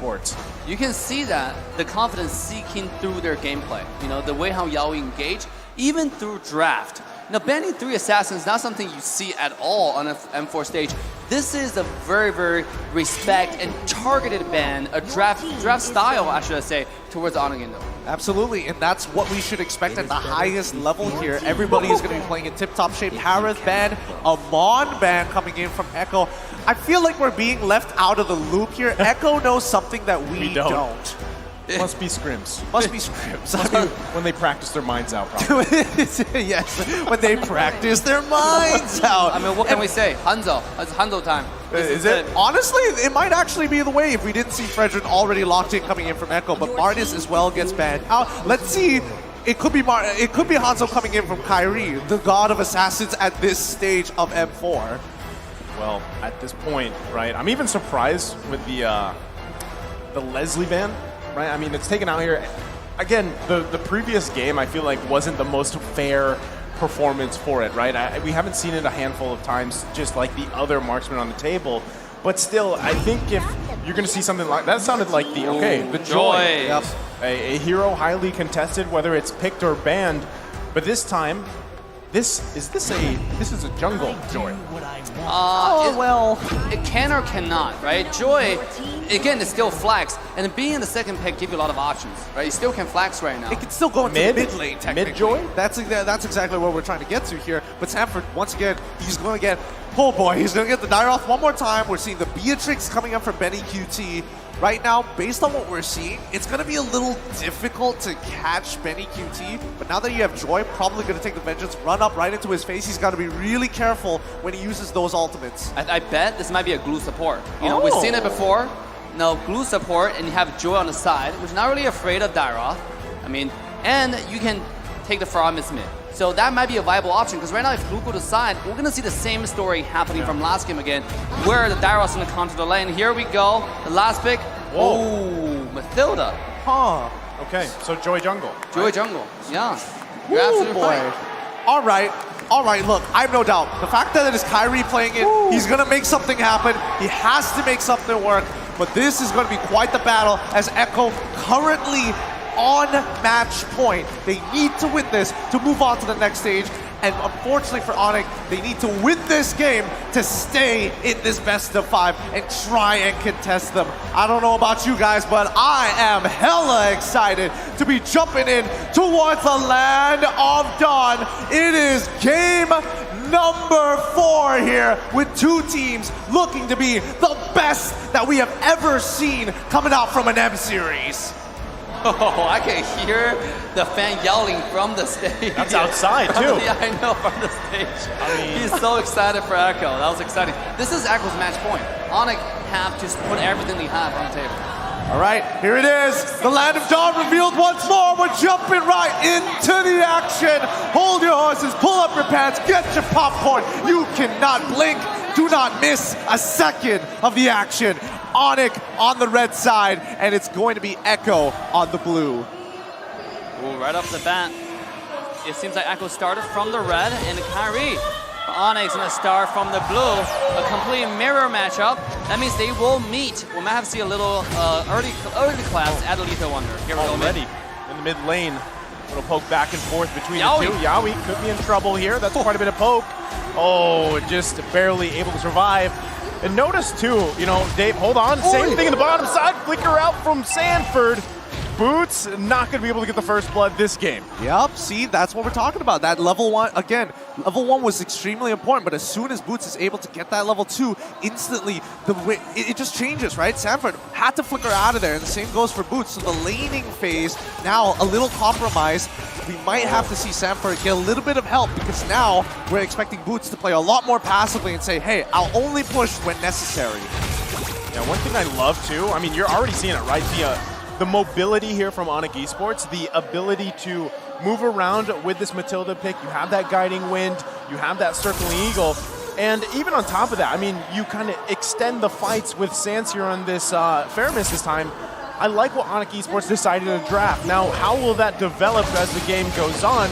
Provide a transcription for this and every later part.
Esports. You can see that the confidence seeking through their gameplay. You know, the way how Yaoi engage, even through draft. Now, banning 3 assassins is not something you see at all on an M4 stage. This is a very, very respect and targeted ban, a draft style, I should say, towards Onic Indo. Absolutely, and that's what we should expect at the highest level here. Everybody is going to be playing in tip-top shape. Harith ban, a Mon ban coming in from Echo. I feel like we're being left out of the loop here. Echo knows something that we don't. Must be scrims. Must be scrims. When they practice their minds out, probably. Yes, when they practice their minds out. I mean, what can we say? Hanzo. It's Hanzo time. Is it? Honestly, it might actually be the way if we didn't see Fredrin already locked in coming in from Echo, but Martis as well gets banned. Let's see. It could be Hanzo coming in from Kyrie, the god of assassins at this stage of M4. Well, at this point, right, I'm even surprised with the Leslie ban. Right, I mean, it's taken out here. Again, the previous game, I feel like, wasn't the most fair performance for it, right? We haven't seen it a handful of times, just like the other marksmen on the table. But still, I think if you're going to see something like that, sounded like the Joy. Yep. A hero highly contested, whether it's picked or banned. But this time, this is a jungle Joy. Well, it can or cannot, right? Joy, again, it's still flags, and being in the second pick gives you a lot of options, right? You still can flags right now. It can still go into the mid lane, technically. Mid Joy? That's exactly what we're trying to get to here. But Sanford, once again, he's going to get, oh boy, he's going to get the Dyroth one more time. We're seeing the Beatrix coming up from Benny QT. Right now, based on what we're seeing, it's going to be a little difficult to catch Benny QT, but now that you have Joy, probably going to take the Vengeance, run up right into his face. He's got to be really careful when he uses those ultimates. I bet this might be a glue support. You know, we've seen it before. No, glue support, and you have Joy on the side, which is not really afraid of Dyroth. I mean, and you can take the Faramis mid. So that might be a viable option, because right now if glue go to side, we're going to see the same story happening from last game again, where the Dyroth's going to come to the lane. Here we go, the last pick. Oh, Mathilda. Huh. Okay, so Joy jungle. Joy jungle, yeah. You're absolutely right. All right, look, I have no doubt. The fact that it is Kyrie playing it, he's going to make something happen. He has to make something work, but this is going to be quite the battle as Echo currently on match point. They need to win this to move on to the next stage. And unfortunately for Onic, they need to win this game to stay in this best of 5 and try and contest them. I don't know about you guys, but I am hella excited to be jumping in towards the land of dawn. It is game number 4 here with 2 teams looking to be the best that we have ever seen coming out from an M series. Oh, I can hear the fan yelling from the stage. That's outside, too. Yeah, I know, from the stage. I mean, he's so excited for Echo. That was exciting. This is Echo's match point. Onic have to put everything they have on the table. All right, here it is. The Land of Dawn revealed once more. We're jumping right into the action. Hold your horses, pull up your pants, get your popcorn. You cannot blink. Do not miss a second of the action. Onic on the red side, and it's going to be Echo on the blue. Ooh, right off the bat, it seems like Echo started from the red, and Kyrie, Onic's gonna start from the blue. A complete mirror matchup. That means they will meet. We might have to see a little early class at Lethal Wonder. Here we go, already in the mid lane. A little poke back and forth between the two. Yaoi could be in trouble here. That's quite a bit of poke. Oh, just barely able to survive. And notice too, you know, Dave, hold on. Same thing in the bottom side. Flicker out from Sanford. Boots not going to be able to get the first blood this game. Yep, see, that's what we're talking about. That level 1, again, level 1 was extremely important, but as soon as Boots is able to get that level 2, instantly, it just changes, right? Sanford had to flicker out of there, and the same goes for Boots. So the laning phase, now a little compromised. We might have to see Sanford get a little bit of help, because now we're expecting Boots to play a lot more passively and say, hey, I'll only push when necessary. Yeah, one thing I love too, I mean, you're already seeing it, right? The mobility here from Onic Esports, the ability to move around with this Matilda pick. You have that guiding wind, you have that circling eagle, and even on top of that, I mean, you kind of extend the fights with Sans here on this Faramis this time. I like what Onic Esports decided to draft. Now, how will that develop as the game goes on?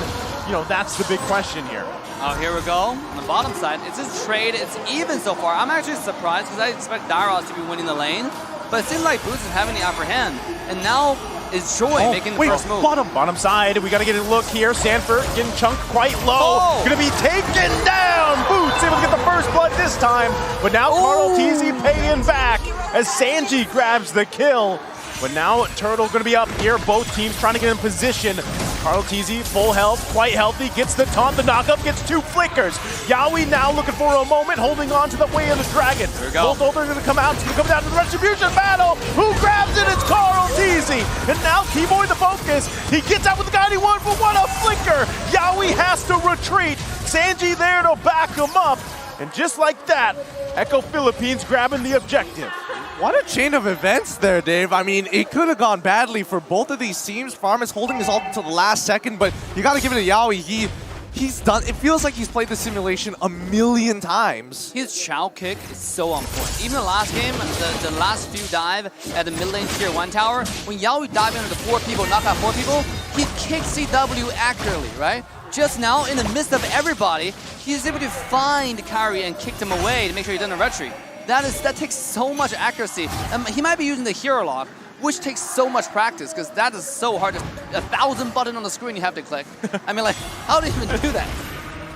You know, that's the big question here. Oh, here we go. On the bottom side, it's a trade. It's even so far. I'm actually surprised because I expect Dyroth to be winning the lane. but it seems like Boots is having the upper hand. And now is Joy making the first move. Bottom side, we gotta get a look here. Sanford getting chunked quite low. Gonna be taken down. Boots able to get the first blood this time, but now Carl TZ paying back as Sanji grabs the kill. But now Turtle gonna be up here. Both teams trying to get in position. Carl TZ, full health, quite healthy, gets the taunt, the knockup, gets 2 flickers. Yaoi now looking for a moment, holding on to the way of the dragon. There we go. Both are gonna come out, it's gonna come down to the retribution battle. Who grabs it? It's Carl TZ. And now Keyboy the focus. He gets out with the guiding one, but what a flicker. Yaoi has to retreat. Sanji there to back him up. And just like that, Echo Philippines grabbing the objective. What a chain of events there, Dave. I mean, it could have gone badly for both of these teams. Farm is holding his ult until the last second, but you got to give it to Yaoi. He's done. It feels like he's played the simulation a million times. His Chow kick is so on point. Even the last game, the last few dive at the mid lane tier 1 tower, when Yaoi dived into the 4 people, knock out 4 people, he kicked CW accurately, right? Just now, in the midst of everybody, he's able to find Kyrie and kick them away to make sure he doesn't retreat. That takes so much accuracy. He might be using the hero lock, which takes so much practice, because that is so hard. There's 1,000 buttons on the screen you have to click. I mean, like, how do you even do that?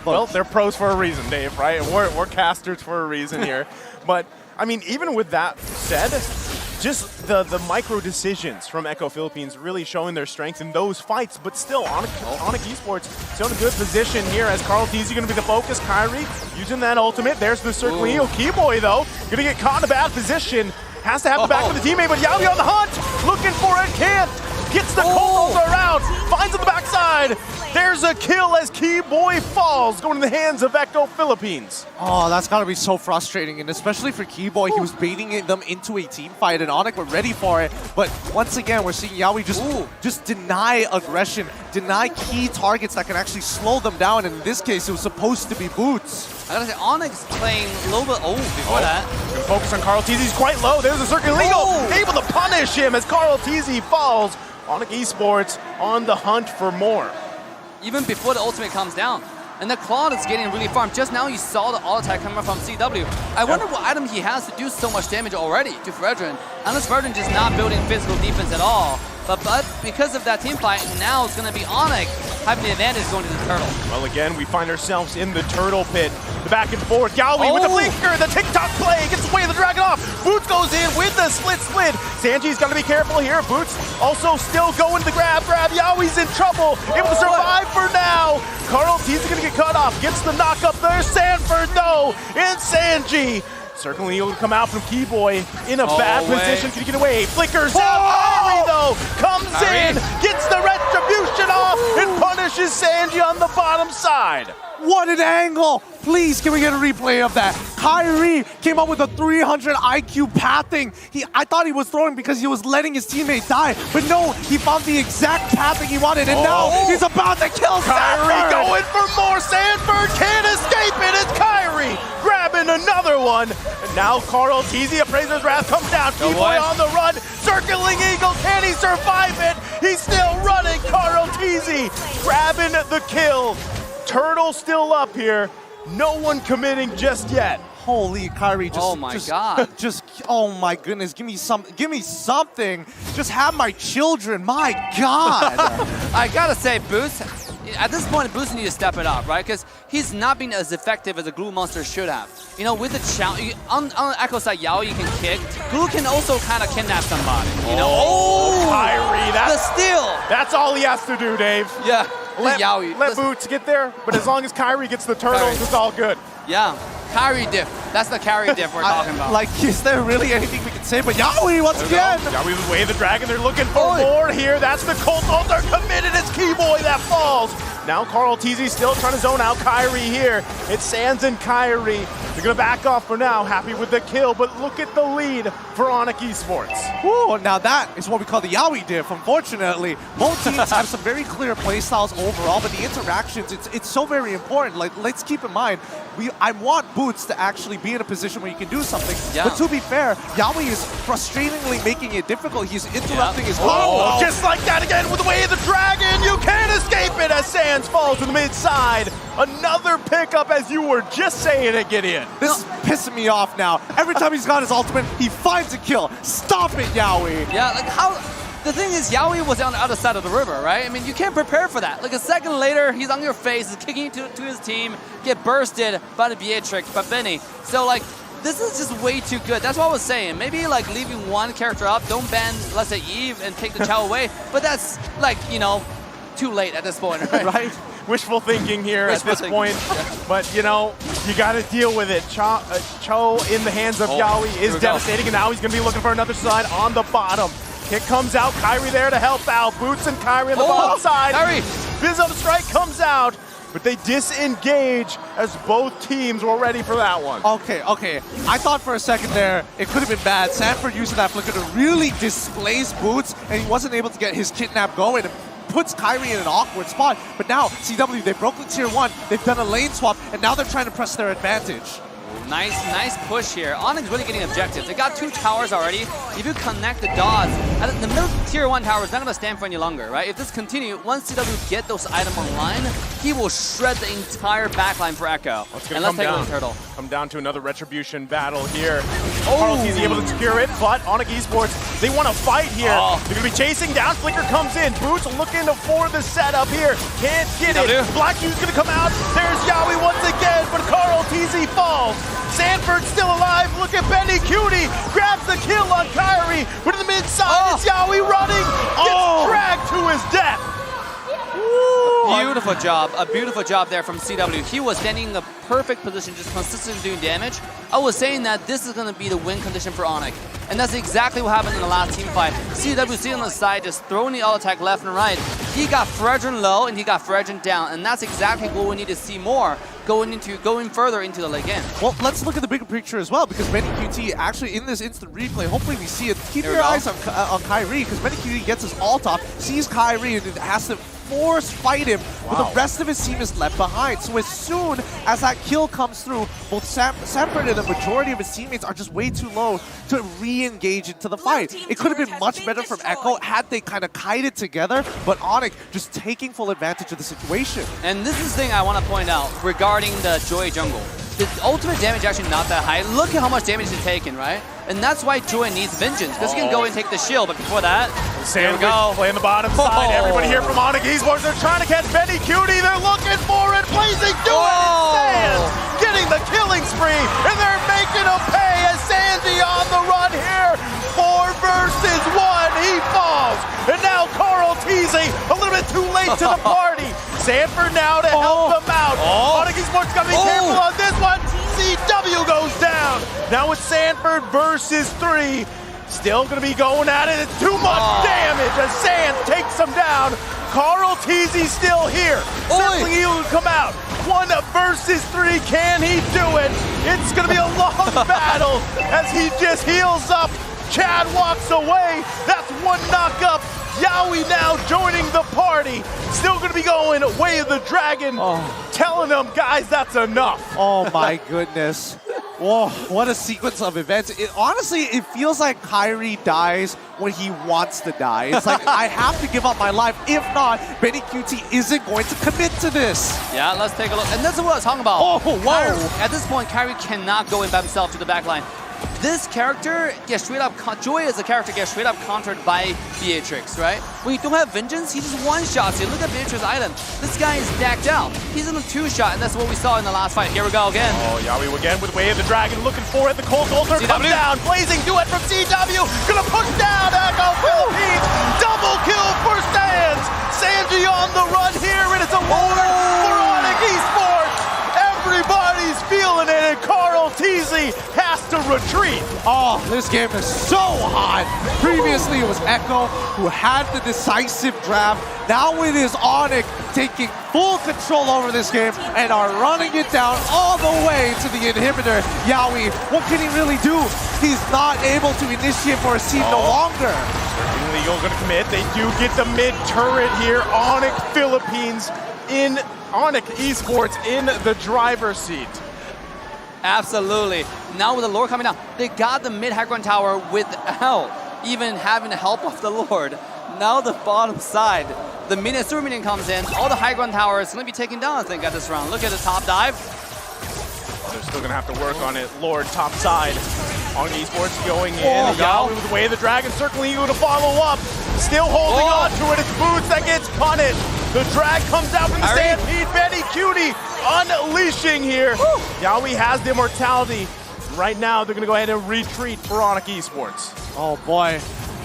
Well, they're pros for a reason, Dave, right? We're casters for a reason here. But, I mean, even with that said, just the micro decisions from Echo Philippines really showing their strength in those fights, but still, Onic Esports still in a good position here as Carl TZ going to be the focus. Kyrie using that ultimate. There's the circling heel. Keyboy, though, going to get caught in a bad position. Has to have the back of the teammate, but Yaoi on the hunt, looking for it, can't. Gets the cold roller out, finds on the backside. There's a kill as Keyboy falls, going in the hands of Echo Philippines. Oh, that's got to be so frustrating, and especially for Keyboy, he was baiting them into a team fight, and Onic were ready for it. But once again, we're seeing Yaoi just deny aggression, deny key targets that can actually slow them down, and in this case, it was supposed to be Boots. I gotta say, Onyx playing a little bit before that. Gonna focus on Carl TZ, he's quite low. There's a circle legal, able to punish him as Carl TZ falls. Onic Esports on the hunt for more. Even before the ultimate comes down. And the Claude is getting really farmed. Just now you saw the auto attack coming from CW. I wonder what item he has to do so much damage already to Fredrin. Unless Fredrin just not building physical defense at all. But because of that team fight, now it's going to be Onic having the advantage going to the Turtle. Well, again, we find ourselves in the Turtle pit. The back and forth. Yaoi with the blinker, the TikTok play, gets away the dragon off. Boots goes in with the split. Sanji's got to be careful here. Boots also still going to the grab. Yaoi's in trouble. Able to survive for now. Carl TZ is going to get cut off. Gets the knock up there. Sanford, no. And Sanji. Certainly he'll come out from Keyboy in a bad position. Can he get away? Flickers out. Kyrie, though, comes in, gets the retribution off, and punishes Sanji on the bottom side. What an angle! Please, can we get a replay of that? Kyrie came up with a 300 IQ pathing. I thought he was throwing because he was letting his teammate die, but no, he found the exact pathing he wanted, and now he's about to kill Kyrie Sanford. Going for more. Sanford can't escape it. It's Kyrie grabbing another one. And now Carl TZ, Appraiser's Wrath comes down. Keyboy on the run. Circling Eagle. Can he survive it? He's still running. Carl TZ grabbing the kill. Turtle still up here. No one committing just yet. Holy Kyrie, God. Oh my goodness, give me something. Just have my children, my God. I gotta say, Boost, at this point, Boost needs to step it up, right? Because he's not being as effective as a Glue Monster should have. You know, with the challenge, on Echo side, Yaoi can kick. Glue can also kind of kidnap somebody, you know? Kyrie, the steal! That's all he has to do, Dave. Yeah. Let Boots get there, but as long as Kyrie gets the turtles, it's all good. Yeah, Kyrie diff. That's the Kyrie diff we're talking about. Like, is there really anything we can say? But Yaoi, once again. Yaoi with Way of the Dragon. They're looking for more here. That's the Colt ult. They're committed. It's Keyboy that falls. Now Carl TZ still trying to zone out Kyrie here. It's Sans and Kyrie. They're going to back off for now. Happy with the kill, but look at the lead for Onic Esports. Ooh, now that is what we call the Yaoi diff, unfortunately. Both teams have some very clear playstyles overall, but the interactions, it's so very important. Like, let's keep in mind, I want Boots to actually be in a position where you can do something. Yeah. But to be fair, Yaoi is frustratingly making it difficult. He's interrupting his combo. Just like that again with the Way of the Dragon. You can't escape it as Sans Sands falls to the mid side. Another pickup, as you were just saying it, Gideon. This is pissing me off now. Every time he's got his ultimate, he finds a kill. Stop it, Yaoi. Yeah, like how... The thing is, Yaoi was on the other side of the river, right? I mean, you can't prepare for that. Like a second later, he's on your face, he's kicking to his team, get bursted by the Beatrix, by Benny. So like, this is just way too good. That's what I was saying. Maybe like leaving one character up, don't ban, let's say, Eve and take the Chao away. But that's like, you know, too late at this point, right? Right? Wishful thinking here Wishful at this thinking. point. Yeah. But, you know, you got to deal with it. Cho in the hands of Yaoi here is we go. devastating, and now he's going to be looking for another side on the bottom. Kick comes out, Kyrie there to help out. Boots and Kyrie on the bottom side. Kyrie. Bizzo strike comes out, but they disengage as both teams were ready for that one. Okay. I thought for a second there it could have been bad. Sanford using that flicker to really displace Boots, and he wasn't able to get his kidnap going. It puts Kyrie in an awkward spot. But now, CW, they've broken tier 1, they've done a lane swap, and now they're trying to press their advantage. Nice push here. Onyx really getting objectives. They got 2 towers already. If you connect the dots, the middle tier 1 tower is not going to stand for any longer, right? If this continues, once CW get those items online, he will shred the entire backline for Echo. And let's take a look, Turtle. Come down to another retribution battle here. Carlos is able to secure it, but Onic Esports, they want to fight here. They're going to be chasing down. Flicker comes in. Boots looking for the setup here. Can't get it. Black Hugh's going to come out. There's Yaoi once again, but Carl TZ falls. Sanford still alive. Look at Benny Cutie. Grabs the kill on Kyrie. But in the mid side, it's Yaoi running. Gets dragged to his death. A beautiful job there from CW. He was standing in the perfect position, just consistently doing damage. I was saying that this is going to be the win condition for Onic. And that's exactly what happened in the last team fight. CW sitting on the side, just throwing the auto attack left and right. He got Fredrin low and he got Fredrin down. And that's exactly what we need to see more going further into the late game. Well, let's look at the bigger picture as well, because Benny QT actually in this instant replay, hopefully we see it. Keep your eyes on Kyrie, because Benny QT gets his ult off, sees Kyrie, and has to force fight him, but the rest of his team is left behind. So as soon as that kill comes through, both Sanford and the majority of his teammates are just way too low to re-engage into the fight. It could have been much better from Echo had they kind of kited together, but Onic just taking full advantage of the situation. And this is the thing I want to point out regarding the Joy jungle. The ultimate damage actually not that high. Look at how much damage he's taken, right? And that's why Joy needs vengeance, because he can go and take the shield, but before that, here we go. Playing the bottom side. Everybody here from Onic Esports, they're trying to catch Benny Cutie. They're looking for it. Blazing, do it. Sands getting the killing spree, and they're making him pay as Sandy on the run here. 4 versus 1. He falls. And now Carl teasing a little bit too late to the party. Sanford now to help them out. Onic Esports got to be careful on this one. CW goes down. Now it's Sanford versus 3. Still going to be going at it. It's too much damage as Sands takes him down. Carl Teasy still here. Certainly he will come out. 1 versus 3. Can he do it? It's going to be a long battle as he just heals up. Chad walks away. That's 1 knock up. Yaoi now joining the party. Still going to be going way of the dragon. Telling them, guys, that's enough. Oh my goodness. Whoa, what a sequence of events. Honestly, it feels like Kyrie dies when he wants to die. It's like, I have to give up my life. If not, Benny QT isn't going to commit to this. Yeah, let's take a look. And that's what I was talking about. Oh, whoa. At this point, Kyrie cannot go in by himself to the backline. This character gets straight up, Joy as a character gets straight up countered by Beatrix, right? When you don't have vengeance, he just one-shots you. Look at Beatrix's item. This guy is stacked out. He's in a 2-shot, and that's what we saw in the last fight. Here we go again. Yaoi again with Way of the Dragon, looking for it. The Cold Ulcer comes down. Blazing duet from CW. Gonna push down Echo Philippines. Double kill for Sands. Sanji on the run here, and it's a war for Onic Esports. Everybody's feeling it, and Carl Teasy has to retreat. Oh, this game is so hot. Previously, it was Echo who had the decisive draft. Now it is Onic taking full control over this game and are running it down all the way to the inhibitor. Yaoi, what can he really do? He's not able to initiate for his team no longer. Certainly, you're going to commit. They do get the mid turret here. Onic Philippines in Onic Esports in the driver's seat. Absolutely. Now with the Lord coming down, they got the mid high ground tower without even having the help of the Lord. Now the bottom side, The minion, super minion comes in. All the high ground towers going to be taken down, I think, at this round. Look at the top dive. They're still going to have to work on it. Lord, top side. Onic Esports going in. Oh, Yawi with the way of the dragon, circling Eagle to follow up. Still holding on to it. It's Boots that gets punished. The drag comes out from the stampede. Benny Cutie unleashing here. Yawi has the immortality. Right now, they're going to go ahead and retreat for Onic Esports. Oh boy.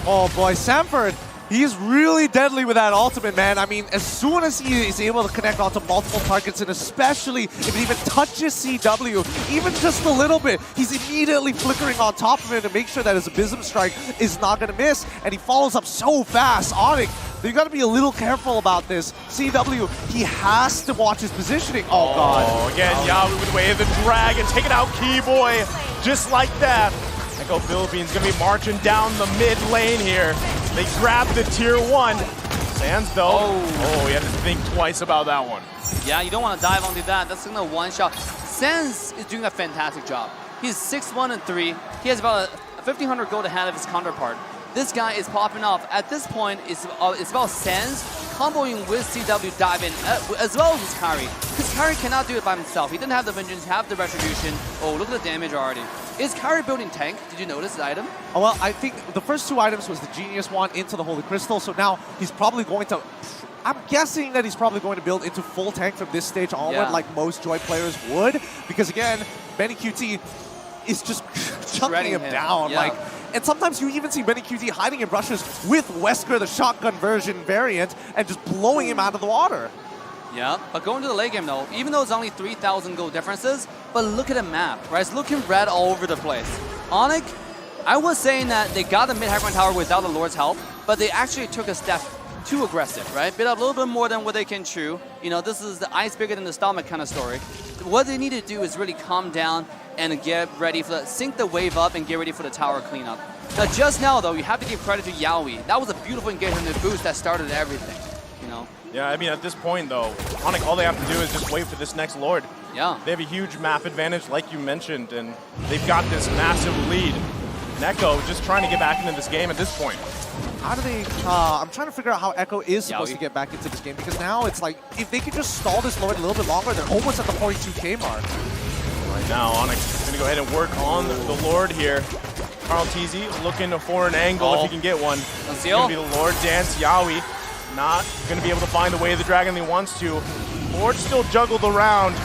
Oh boy. Sanford, he's really deadly with that ultimate, man. I mean, as soon as he is able to connect onto multiple targets, and especially if it even touches CW, even just a little bit, he's immediately flickering on top of it to make sure that his Abysm Strike is not going to miss, and he follows up so fast. Onic, you got to be a little careful about this. CW, he has to watch his positioning. Oh, God. Oh, again, Yawi with the way of the dragon, taking out Keyboy just like that. Echo Philippines going to be marching down the mid lane here. They grab the tier 1. Sands, though, oh, he had to think twice about that one. Yeah, you don't want to dive onto that. That's going to one-shot. Sands is doing a fantastic job. He's 6-1-3. He has about 1,500 gold ahead of his counterpart. This guy is popping off. At this point, it's about Sands comboing with CW diving as well as his carry. Because carry cannot do it by himself. He didn't have the Vengeance, have the Retribution. Oh, look at the damage already. Is carry building tank? Did you notice the item? Oh, well, I think the first 2 items was the Genius one into the Holy Crystal, so now he's probably going to... I'm guessing that he's probably going to build into full tank from this stage onward, like most Joy players would. Because again, Benny QT is just chunking him down. Like, and sometimes you even see Benny QT hiding in brushes with Wesker, the shotgun version variant, and just blowing him out of the water. Yeah, but going to the late game though, even though it's only 3,000 gold differences, but look at the map, right? It's looking red all over the place. Onic, I was saying that they got the mid-high ground tower without the Lord's help, but they actually took a step too aggressive, right? Bit up a little bit more than what they can chew. You know, this is the ice bigger than the stomach kind of story. What they need to do is really calm down and get ready for the, sync the wave up and get ready for the tower cleanup. Now, just now though, you have to give credit to Yawi. That was a beautiful engagement and boost that started everything, you know? Yeah, I mean, at this point, though, Onic, all they have to do is just wait for this next Lord. Yeah. They have a huge map advantage, like you mentioned, and they've got this massive lead. Echo just trying to get back into this game at this point. How do they... I'm trying to figure out how Echo is supposed to get back into this game, because now it's like, if they could just stall this Lord a little bit longer, they're almost at the 42k mark. Right now, Onyx is going to go ahead and work on the Lord here. Carl Teasy looking for an angle if he can get one. It's going to be the Lord dance. Yawi not going to be able to find the way of the dragon he wants to. Lord still juggled around.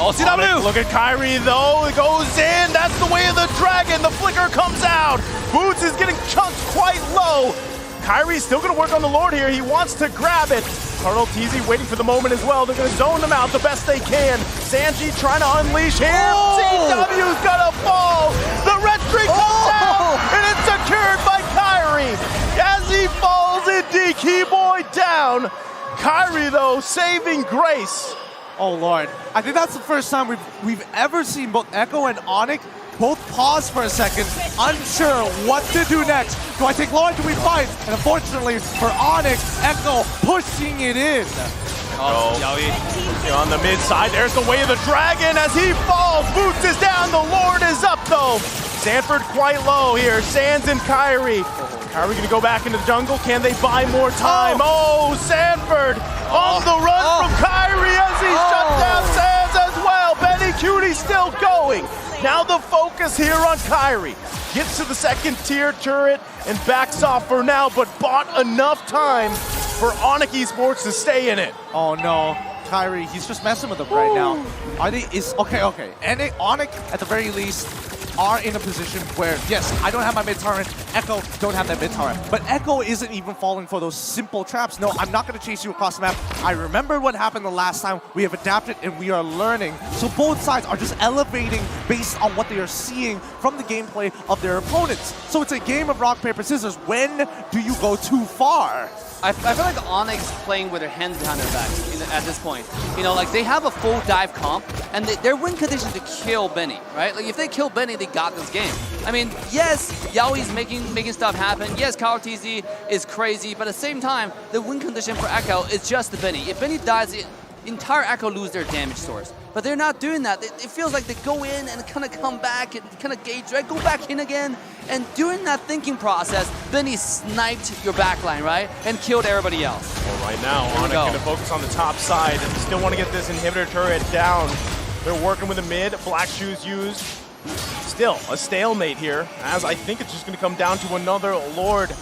Oh, CW! Look at Kyrie though, it goes in, that's the way of the dragon, the flicker comes out. Boots is getting chunked quite low. Kyrie's still gonna work on the Lord here, he wants to grab it. Carl Teasy waiting for the moment as well, they're gonna zone them out the best they can. Sanji trying to unleash here, CW's gonna fall. The red streak comes out, and it's secured by Kyrie. As he falls indeed, Keyboy down. Kyrie though, saving grace. Oh Lord, I think that's the first time we've ever seen both Echo and Onic both pause for a second, unsure what to do next. Do I take Lord, do we fight? And unfortunately for Onic, Echo pushing it in. Yawi on the mid side, there's the way of the dragon as he falls. Boots is down, the Lord is up though. Sanford quite low here, Sands and Kyrie. Kyrie gonna go back into the jungle, can they buy more time? Oh, Sanford on the run from Kyrie as he shuts down Sands as well. Benny Cutie still going. Now the focus here on Kyrie. Gets to the second tier turret and backs off for now, but bought enough time for Onic Esports to stay in it. Oh no, Kyrie, he's just messing with them right now. Are they, okay. And Onic, at the very least, are in a position where, yes, I don't have my mid-turret, Echo don't have that mid-turret, but Echo isn't even falling for those simple traps. No, I'm not going to chase you across the map. I remember what happened the last time. We have adapted and we are learning. So both sides are just elevating based on what they are seeing from the gameplay of their opponents. So it's a game of rock, paper, scissors. When do you go too far? I feel like Onyx playing with their hands behind their backs at this point. You know, like they have a full dive comp, and they're win condition to kill Benny, right? Like if they kill Benny, they got this game. I mean, yes, Yaoi's making stuff happen. Yes, Carl TZ is crazy, but at the same time, the win condition for Echo is just the Benny. If Benny dies, the entire Echo lose their damage source. but they're not doing that. It feels like they go in and kind of come back and kind of gauge, right? Go back in again. And during that thinking process, then he sniped your backline, right? And killed everybody else. Well, right now, Onic going to focus on the top side. Still want to get this inhibitor turret down. They're working with the mid. Black Shoes used. Still a stalemate here, as I think it's just going to come down to another Lord,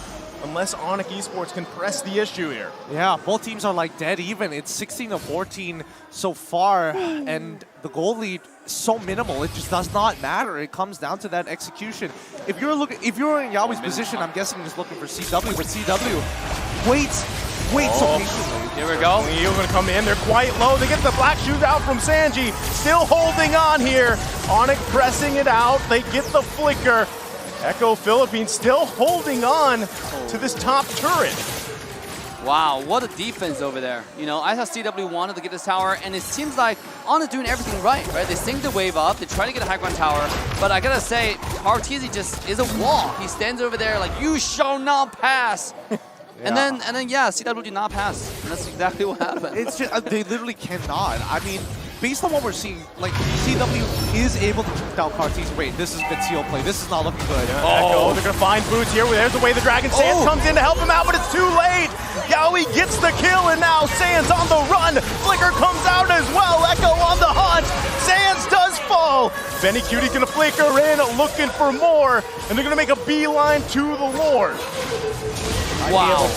unless Onic Esports can press the issue here. Yeah, both teams are like dead even. It's 16-14 so far, and the goal lead is so minimal. It just does not matter. It comes down to that execution. If you're in Yaoi's position, I'm guessing just looking for CW, but CW wait so patiently. Here we go. Leo going to come in. They're quite low. They get the Black Shoes out from Sanji. Still holding on here. Onic pressing it out. They get the flicker. Echo Philippines still holding on to this top turret. Wow, what a defense over there. You know, I thought CW wanted to get this tower, and it seems like Onic doing everything right? They sync the wave up, they try to get a high ground tower, but I gotta say, Partisi just is a wall. He stands over there like, you shall not pass. And then, CW did not pass. And that's exactly what happened. It's just, they literally cannot. I mean, based on what we're seeing, like, CW is able to keep down Partisi. Wait, this has been seal play. This is not looking good. Echo, they're going to find Boots here. There's the way the Dragon Sands comes in to help him out, but it's too late. Yaoi gets the kill, and now Sands on the run. Flicker comes out as well. Echo on the hunt. Sands does fall. Benny Cutie's going to flicker in, looking for more, and they're going to make a beeline to the Lord. Wow.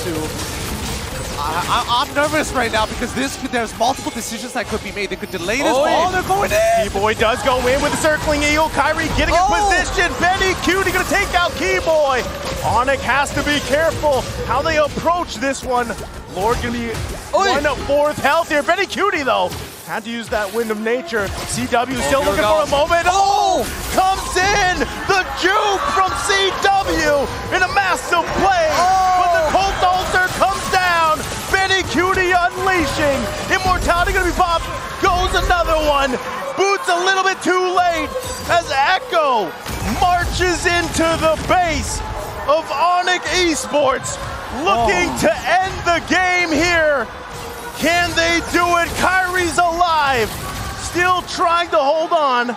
I'm nervous right now because there's multiple decisions that could be made. They could delay this ball. They're going in. Keyboy does go in with the circling eagle. Kyrie getting in position. Benny Cutie going to take out Keyboy. Onic has to be careful how they approach this one. Lord going to be 1/4 health here. Benny Cutie, though, had to use that wind of nature. CW still looking for a moment. Comes in. The juke from CW in a massive play. But the Colt Ulcer comes down. Benny Cutie unleashing. Immortality going to be popped. Goes another one. Boots a little bit too late as Echo marches into the base of Onic Esports, looking to end the game here. Can they do it? Kyrie's alive, still trying to hold on.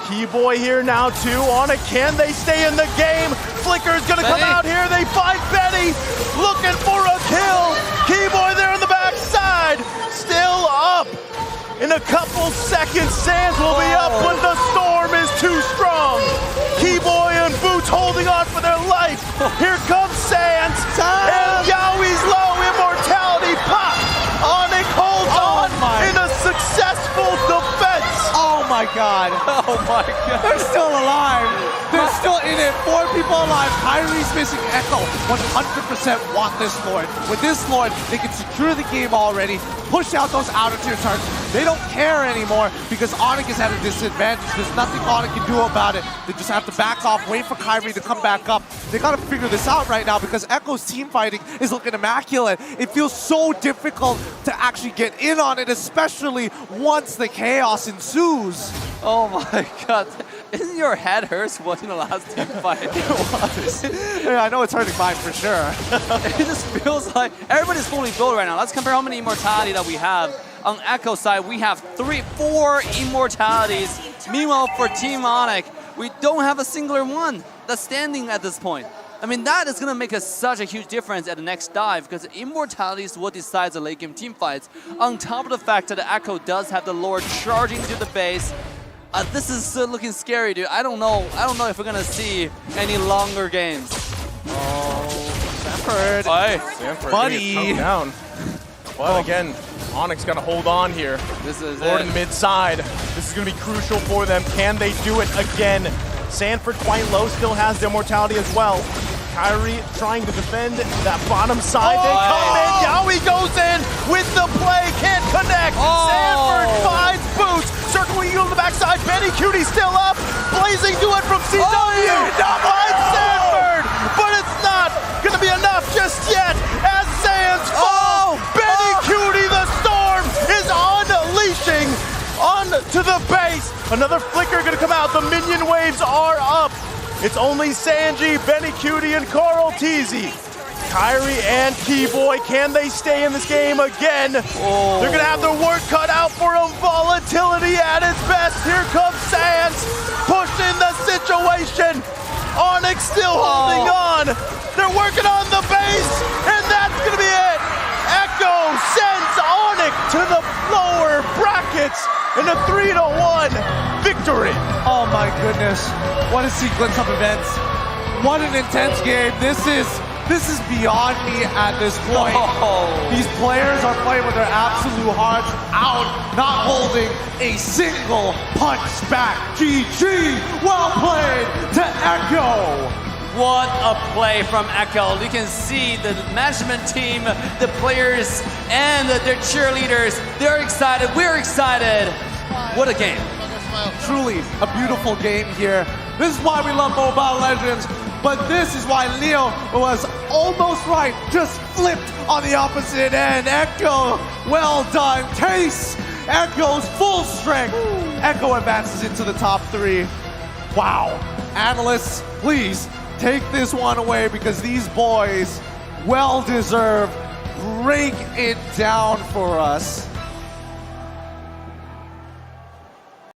Keyboy here now too. Onic, can they stay in the game? Flicker's gonna come out here. They find Benny, looking for a kill. Keyboy there on the backside, still up. In a couple seconds, Sands will be up when the storm is too strong. Keyboy and Boots holding on for their life. Here comes Sands, and Yaoi's low. Immortality pop. Onic holds on in a successful defense. Oh my god. Oh my god. They're still alive. They're still in it. 4 people alive. Kyrie's missing. Echo 100% want this Lord. With this Lord, they can secure the game already, push out those outer tier turrets. They don't care anymore because Onic is at a disadvantage. There's nothing Onic can do about it. They just have to back off, wait for Kyrie to come back up. They gotta figure this out right now because Echo's team fighting is looking immaculate. It feels so difficult to actually get in on it, especially once the chaos ensues. Oh my god. Isn't your head hurts watching the last team fight? It was. Yeah, I know it's hurting mine for sure. It just feels like everybody's fully built right now. Let's compare how many immortality that we have. On Echo side, we have 4 immortalities. Meanwhile, for Team Onic, we don't have a singular one that's standing at this point. I mean, that is going to make such a huge difference at the next dive because immortality is what decides the late game team fights. On top of the fact that the Echo does have the Lord charging to the base, this is looking scary, dude. I don't know if we're going to see any longer games. Sanford. Sanford buddy. Down. Well, again, Onic's got to hold on here. This is Lord in mid side. This is going to be crucial for them. Can they do it again? Sanford quite low, still has the immortality as well. Kyrie trying to defend that bottom side. They come in. Yaoi goes in with the play. Can't connect. Sanford finds Boots. Circling you on the backside. Benny Cutie still up. Blazing to it from CW. Finds Sanford. But it's not going to be enough just yet as Sands falls. Benny Cutie, the storm, is unleashing onto the base. Another flicker going to come out. The minion waves are up. It's only Sanji, Benny Cutie, and Carl Teasy Kyrie and Keyboy, can they stay in this game again? They're gonna have their work cut out for them. Volatility at its best. Here comes Sans, pushing the situation. Onic still holding on. They're working on the base, and that's gonna be it. Echo sends Onic to the lower brackets in a 3-1 victory. Oh my goodness. What a sequence of events. What an intense game. This is beyond me at this point. These players are playing with their absolute hearts out, not holding a single punch back. GG, well played to Echo. What a play from Echo. You can see the management team, the players, and their cheerleaders. They're excited. We're excited. What a game. Truly a beautiful game here. This is why we love Mobile Legends, but this is why Leo was almost right, just flipped on the opposite end. Echo, well done. Taste, Echo's full strength. Echo advances into the top 3. Wow. Analysts, please take this one away because these boys, well deserved, break it down for us.